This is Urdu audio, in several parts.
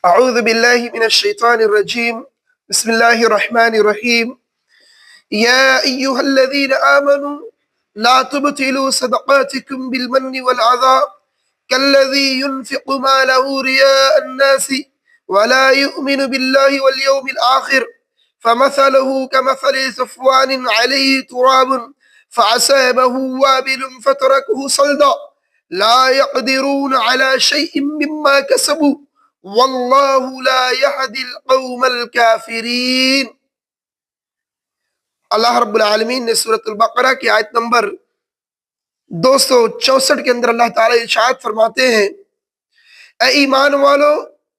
أعوذ بالله من الشيطان الرجيم. بسم الله الرحمن الرحيم. يا أيها الذين آمنوا لا تبطلوا صدقاتكم بالمن والأذى كالذي ينفق ماله رياء الناس ولا يؤمن بالله واليوم الآخر فمثله كمثل صفوان عليه تراب فأصابه وابل فتركه صلدا لا يقدرون على شيء مما كسبوا واللہ لا یہدی القوم الکافرین۔ اللہ رب العالمین نے سورۃ البقرہ کی آیت نمبر 264 کے اندر اللہ تعالیٰ ارشاد فرماتے ہیں، اے ایمان والو،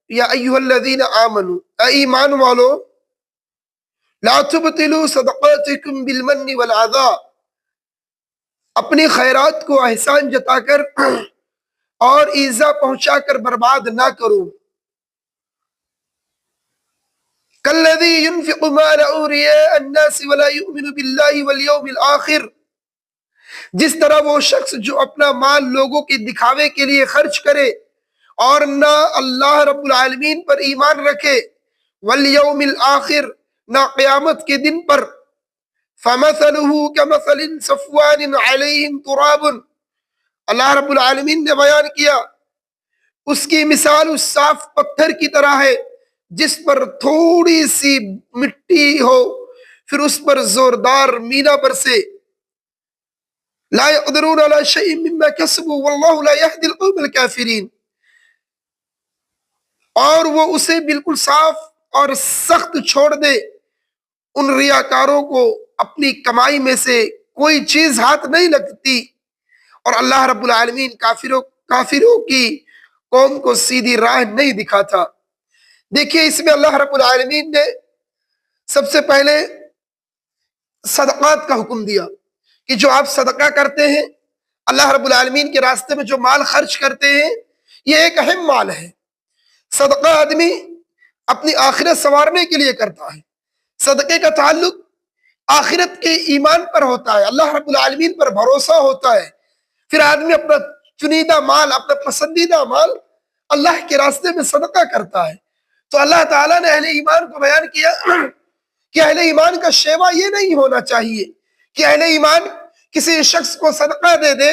یا ایھا الذین آمنو، اے ایمان والو، لا تبطلوا صدقاتکم بالمن والعذا، اپنی خیرات کو احسان جتا کر اور ایذا پہنچا کر برباد نہ کرو۔ کالذی ينفق ماله رئاء الناس ولا يؤمن باللہ والیوم الآخر، جس طرح وہ شخص جو اپنا مال لوگوں کے دکھاوے کے لیے خرچ کرے اور نہ اللہ رب العالمین پر ایمان رکھے، والیوم الآخر، نہ قیامت کے دن پر، فمثلہ کمثل صفوان علیہم تراب، اللہ رب العالمین نے بیان کیا اس کی مثال اس صاف پتھر کی طرح ہے جس پر تھوڑی سی مٹی ہو، پھر اس پر زوردار مینا برسے، لا يقدرون على شيء مما كسبوا والله لا يهدي القوم الكافرین، اور وہ اسے بالکل صاف اور سخت چھوڑ دے، ان ریاکاروں کو اپنی کمائی میں سے کوئی چیز ہاتھ نہیں لگتی، اور اللہ رب العالمین کافروں کی قوم کو سیدھی راہ نہیں دکھاتا۔ دیکھیے اس میں اللہ رب العالمین نے سب سے پہلے صدقات کا حکم دیا کہ جو آپ صدقہ کرتے ہیں، اللہ رب العالمین کے راستے میں جو مال خرچ کرتے ہیں، یہ ایک اہم مال ہے۔ صدقہ آدمی اپنی آخرت سنوارنے کے لیے کرتا ہے، صدقے کا تعلق آخرت کے ایمان پر ہوتا ہے، اللہ رب العالمین پر بھروسہ ہوتا ہے، پھر آدمی اپنا چنیدہ مال، اپنا پسندیدہ مال اللہ کے راستے میں صدقہ کرتا ہے۔ تو اللہ تعالیٰ نے اہل ایمان کو بیان کیا کہ اہل ایمان کا شیوا یہ نہیں ہونا چاہیے کہ اہل ایمان کسی شخص کو صدقہ دے دے،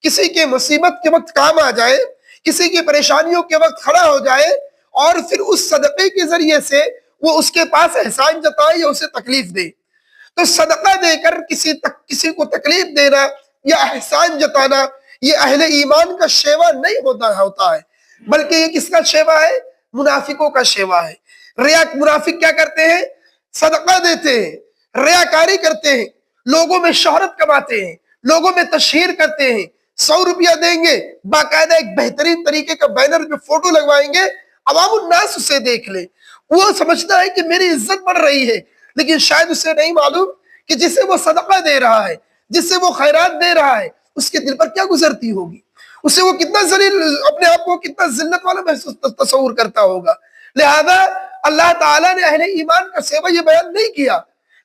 کسی کے مصیبت کے وقت کام آ جائے، کسی کی پریشانیوں کے وقت کھڑا ہو جائے، اور پھر اس صدقے کے ذریعے سے وہ اس کے پاس احسان جتائے یا اسے تکلیف دے۔ تو صدقہ دے کر کسی کو تکلیف دینا یا احسان جتانا، یہ اہل ایمان کا شیوا نہیں ہوتا ہے، بلکہ یہ کس کا شیوا ہے؟ منافقوں کا شیوا ہے۔ منافق کیا کرتے ہیں؟ صدقہ دیتے ہیں، ریاکاری کرتے ہیں، لوگوں میں شہرت کماتے ہیں، لوگوں میں تشہیر کرتے ہیں، 100 روپیہ دیں گے، باقاعدہ ایک بہترین طریقے کا بینر پہ فوٹو لگوائیں گے، عوام الناس اسے دیکھ لے، وہ سمجھتا ہے کہ میری عزت بڑھ رہی ہے، لیکن شاید اسے نہیں معلوم کہ جسے وہ صدقہ دے رہا ہے، جس سے وہ خیرات دے رہا ہے، اس کے دل پر کیا گزرتی ہوگی، اسے وہ کتنا ذلیل، اپنے آپ کو کتنا ذلت والا محسوس تصور کرتا ہوگا۔ لہذا اللہ تعالیٰ نے اہل ایمان کا سیوا یہ بیان نہیں کیا۔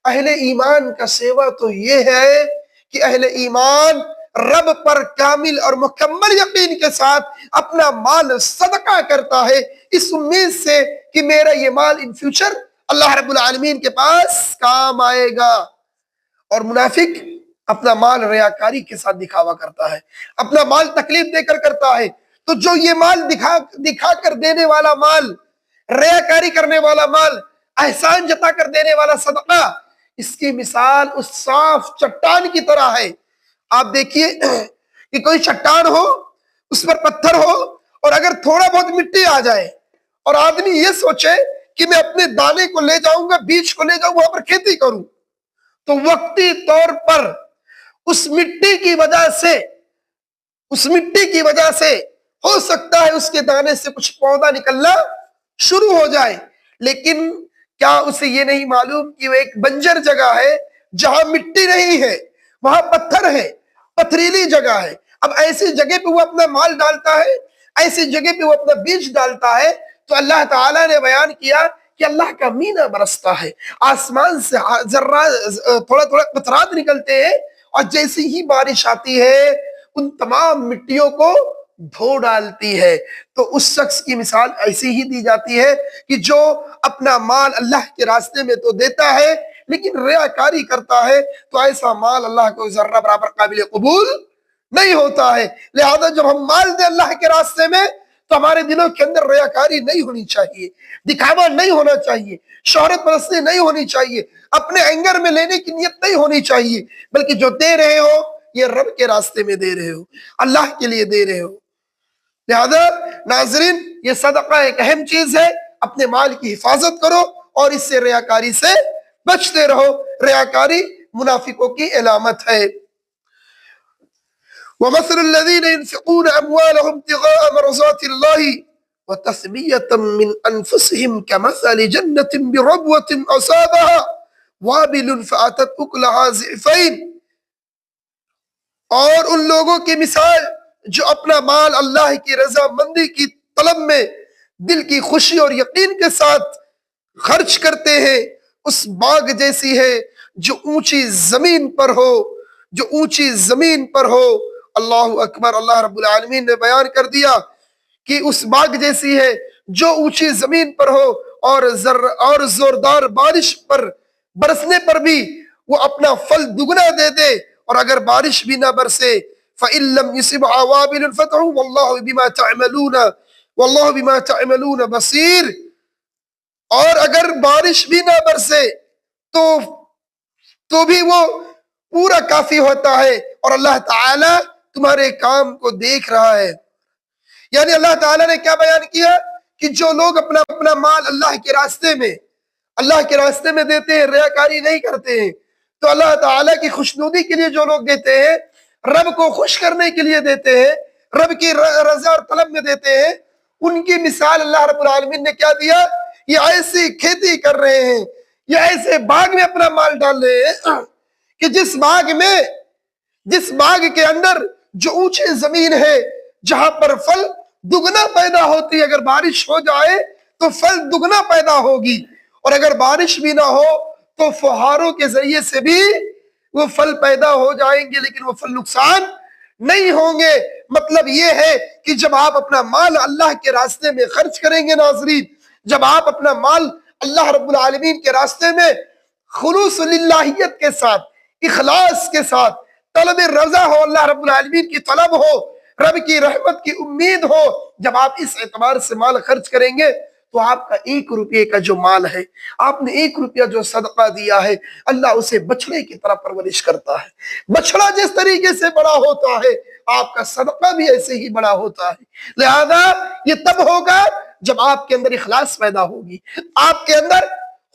اہل ایمان کا سیوا تو یہ ہے کہ اہل ایمان رب پر کامل اور مکمل یقین کے ساتھ اپنا مال صدقہ کرتا ہے، اس امید سے کہ میرا یہ مال ان فیوچر اللہ رب العالمین کے پاس کام آئے گا۔ اور منافق اپنا مال ریاکاری کے ساتھ دکھاوا کرتا ہے، اپنا مال تکلیف دے کر کرتا ہے۔ تو جو یہ مال دکھا کر دینے والا مال، ریاکاری کرنے والا مال، احسان جتا کر دینے والا صدقہ، اس کی مثال اس صاف چٹان کی طرح ہے۔ آپ دیکھیے کہ کوئی چٹان ہو، اس پر پتھر ہو، اور اگر تھوڑا بہت مٹی آ جائے اور آدمی یہ سوچے کہ میں اپنے دانے کو لے جاؤں گا، بیج کو لے جاؤں، وہاں پر کھیتی کروں، تو وقتی طور پر اس مٹی کی وجہ سے ہو سکتا ہے اس کے دانے سے کچھ پودا نکلنا شروع ہو جائے، لیکن کیا اسے یہ نہیں معلوم کہ وہ ایک بنجر جگہ ہے جہاں مٹی نہیں ہے، وہاں پتھر ہے، پتھریلی جگہ ہے۔ اب ایسی جگہ پہ وہ اپنا مال ڈالتا ہے، ایسی جگہ پہ وہ اپنا بیج ڈالتا ہے، تو اللہ تعالیٰ نے بیان کیا کہ اللہ کا مینا برستا ہے، آسمان سے تھوڑا تھوڑا قطرات نکلتے ہیں، اور جیسی ہی بارش آتی ہے ان تمام مٹیوں کو دھو ڈالتی ہے۔ تو اس شخص کی مثال ایسی ہی دی جاتی ہے کہ جو اپنا مال اللہ کے راستے میں تو دیتا ہے لیکن ریاکاری کرتا ہے، تو ایسا مال اللہ کو ذرہ برابر قابل قبول نہیں ہوتا ہے۔ لہذا جب ہم مال دیں اللہ کے راستے میں تو ہمارے دلوں کے اندر ریاکاری نہیں ہونی چاہیے، دکھاوا نہیں ہونا چاہیے، شہرت پرستی نہیں ہونی چاہیے، اپنے اینگر میں لینے کی نیت نہیں ہونی چاہیے، بلکہ جو دے رہے ہو یہ رب کے راستے میں دے رہے ہو، اللہ کے لیے دے رہے ہو۔ لہذا ناظرین، یہ صدقہ ایک اہم چیز ہے، اپنے مال کی حفاظت کرو اور اس سے ریاکاری سے بچتے رہو۔ ریاکاری منافقوں کی علامت ہے۔ وَمَثَلُ الَّذِينَ يُنْفِقُونَ أَمْوَالَهُمْ ابْتِغَاءَ مَرْضَاتِ اللَّهِ وَتَثْبِيَةً مِّنْ أَنفُسِهِمْ كَمَثَلِ جَنَّةٍ بِرَبْوَةٍ أَصَابَهَا وَابِلٌ فَآتَتْ أُكُلَهَا ضِعْفَيْنِ۔ اور ان لوگوں کی مثال جو اپنا مال اللہ کی رضا مندی کی طلب میں دل کی خوشی اور یقین کے ساتھ خرچ کرتے ہیں، اس باغ جیسی ہے جو اونچی زمین پر ہو، جو اونچی زمین پر ہو۔ اللہ اکبر، اللہ رب العالمین نے بیان کر دیا کہ اس باغ جیسی ہے جو اونچی زمین پر ہو اور زوردار بارش پر برسنے پر بھی وہ اپنا پھل دگنا دے دے، اور اگر بارش بھی نہ برسے فَإِن لَّمْ يُصِبْهَا وَابِلٌ فَتَحُ وَاللَّهُ بِمَا تَعْمَلُونَ بَصِيرٌ۔ اور اگر بارش بھی نہ برسے تو بھی وہ پورا کافی ہوتا ہے، اور اللہ تعالی تمہارے کام کو دیکھ رہا ہے۔ یعنی اللہ تعالیٰ نے کیا بیان کیا کہ جو لوگ اپنا مال اللہ کے راستے میں دیتے ہیں، ریاکاری نہیں کرتے ہیں، تو اللہ تعالیٰ کی خوشنودی کے لیے جو لوگ دیتے ہیں، رب کو خوش کرنے کے لیے دیتے ہیں، رب کی رضا اور طلب میں دیتے ہیں، ان کی مثال اللہ رب العالمین نے کیا دیا؟ یہ ایسی کھیتی کر رہے ہیں، یہ ایسے باغ میں اپنا مال ڈال رہے ہیں کہ جس باغ کے اندر جو اونچی زمین ہے، جہاں پر پھل دگنا پیدا ہوتی ہے، اگر بارش ہو جائے تو پھل دگنا پیدا ہوگی، اور اگر بارش بھی نہ ہو تو فوہاروں کے ذریعے سے بھی وہ پھل پیدا ہو جائیں گے، لیکن وہ پھل نقصان نہیں ہوں گے۔ مطلب یہ ہے کہ جب آپ اپنا مال اللہ کے راستے میں خرچ کریں گے ناظرین، جب آپ اپنا مال اللہ رب العالمین کے راستے میں خلوص للہیت کے ساتھ، اخلاص کے ساتھ، طلب رضا ہو، اللہ رب العالمین کی طلب ہو، رب کی رحمت کی امید ہو، جب آپ اس اعتبار سے مال خرچ کریں گے تو آپ کا 1 روپے کا جو مال ہے، آپ نے 1 روپیہ جو صدقہ دیا ہے، اللہ اسے بچڑے کی طرح پرورش کرتا ہے۔ بچڑا جس طریقے سے بڑا ہوتا ہے، آپ کا صدقہ بھی ایسے ہی بڑا ہوتا ہے۔ لہذا یہ تب ہوگا جب آپ کے اندر اخلاص پیدا ہوگی، آپ کے اندر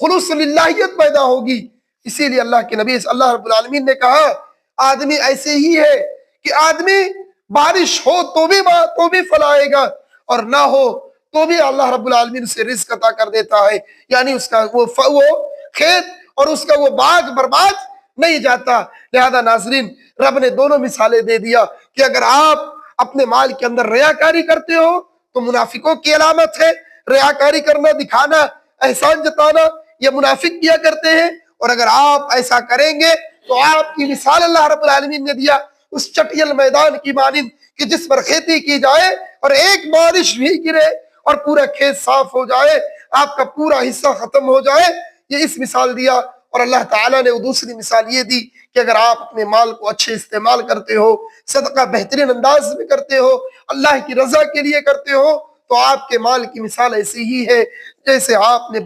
خلوص للہیت پیدا ہوگی۔ اسی لیے اللہ کے نبی اللہ رب العالمین نے کہا، آدمی ایسے ہی ہے کہ آدمی بارش ہو تو بھی پھل آئے گا، اور نہ ہو تو بھی اللہ رب العالمین سے رزق عطا کر دیتا ہے، یعنی اس کا وہ کھیت اور اس کا وہ باغ برباد نہیں جاتا۔ لہذا ناظرین، رب نے دونوں مثالیں دے دیا کہ اگر آپ اپنے مال کے اندر ریاکاری کرتے ہو تو منافقوں کی علامت ہے۔ ریاکاری کرنا، دکھانا، احسان جتانا، یہ منافق کیا کرتے ہیں، اور اگر آپ ایسا کریں گے تو آپ کی مثال اللہ رب العالمین نے دیا اس چٹیل میدان کی مانند کہ جس پر کھیتی کی جائے اور ایک بارش بھی گرے اور پورا کھیت صاف ہو جائے، آپ کا پورا حصہ ختم ہو جائے۔ یہ اس مثال دیا، اور اللہ تعالیٰ نے وہ دوسری مثال یہ دی کہ اگر آپ اپنے مال کو اچھے استعمال کرتے ہو، صدقہ بہترین انداز میں کرتے ہو، اللہ کی رضا کے لیے کرتے ہو، تو آپ کے مال کی مثال ایسی ہی ہے جیسے آپ نے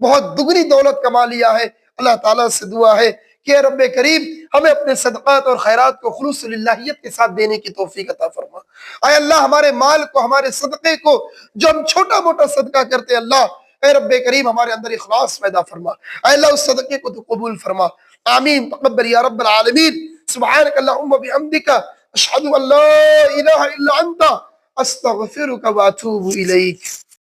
بہت دگنی دولت کما لیا ہے۔ اللہ تعالیٰ سے دعا ہے کہ اے رب کریم، ہمیں اپنے صدقات اور خیرات کو خلوص للہیت کے ساتھ دینے کی توفیق عطا فرما۔ اے اللہ، ہمارے مال کو، ہمارے صدقے کو جو ہم چھوٹا موٹا صدقہ کرتے ہیں، اللہ اے رب کریم ہمارے اندر اخلاص پیدا فرما۔ اے اللہ، اس صدقے کو تو قبول فرما۔ آمین، تقبل یا رب العالمین۔ سبحانک اللہم بحمدک، اشہد ان لا الہ الا انت، استغفرک واتوب الیک۔